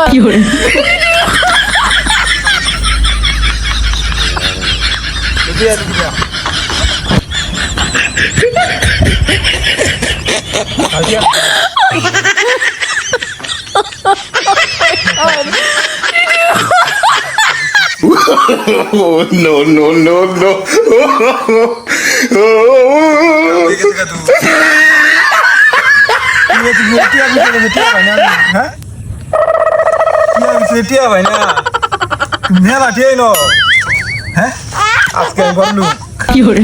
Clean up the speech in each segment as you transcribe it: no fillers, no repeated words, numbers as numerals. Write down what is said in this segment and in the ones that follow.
কি হরে Oh, no, no, no, no. কি হরে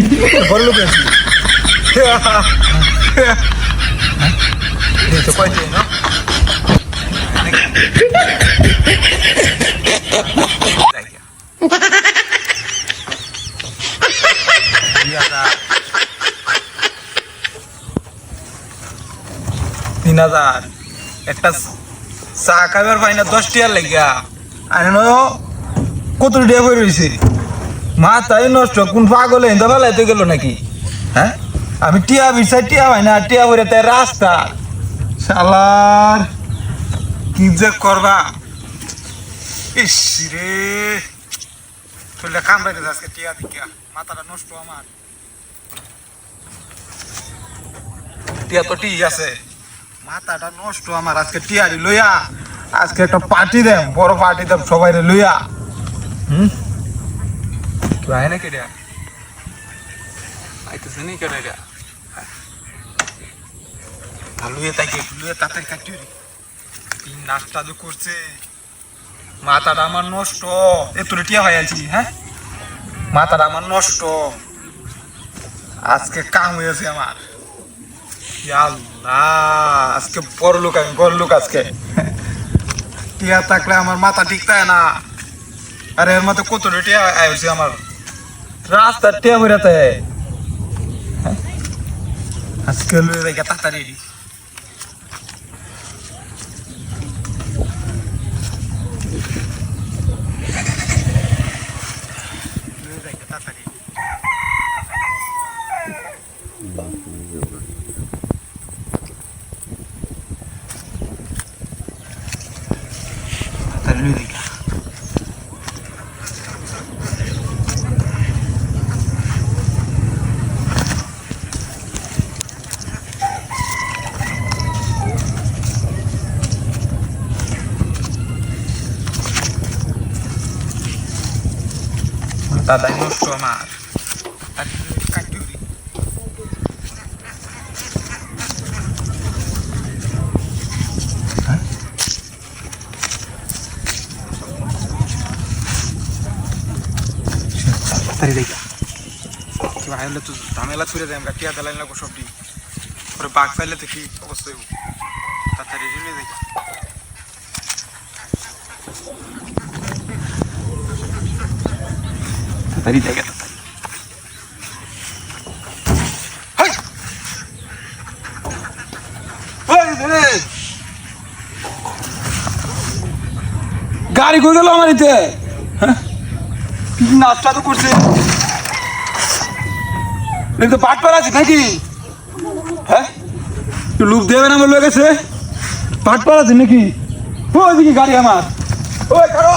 একটা চা খাবার পাই না 10 টিয়ার লাগিয়া আর কত টিয়া বই রয়েছে মাথায় নষ্ট কোন পাগলে হিন্দা বেলাইতে গেল নাকি হ্যাঁ আমি টিয়া বিচার টিয়া পাই না টিয়া বইরে তাই রাস্তা শালার কি যে করবা ইস রে তোলে কামড়াইতে আজকে টিয়া দিকা মাথাটা নষ্ট আমার টিয়া তো ঠিক আছে মাথাটা নষ্ট আমার আজকে টিয়ারি লইয়া আজকে একটা পার্টি দেম বড় পার্টি দেম সবাই লইয়া আয় না কেডা আইতেছে নি কেডা লুয়ে তাকে লুয়ে তাড়াতাড়ি কাটি তিন নাস্তা তো করছে মাথাটা আমার নষ্ট এত টিয়া হয়ে আছি হ্যাঁ মাথাটা আমার নষ্ট আজকে কাম হয়েছে আমার আজকে বড় লোক আমি বড় লোক আজকে টিয়া থাকলে আমার মাথা ঠিক থাকে না আরে এর মধ্যে কত টিয়া আইছে আমার রাস্তার টিয়া বেরাতে আজকে লুয়ে দেখে তাড়াতাড়ি দাদাই নষ্ট আমার ঝামেলা ছুড়ে দেয় আমরা টিয়া দেলাই লাগবো সবটি পরে বাঘ পাইলে তো কি অবস্থা হইব তাড়াতাড়ি রেলে দেখা তাড়াতাড়ি দেখা গাড়ি করে গেল আমার ইতে নাচটা তো করছে তো পাট পার আছে নাকি হ্যাঁ তুই লুপ দেবে না বলবে গেছে পাট পার আছে নাকি ওই দিকে গাড়ি আমার ওই কারো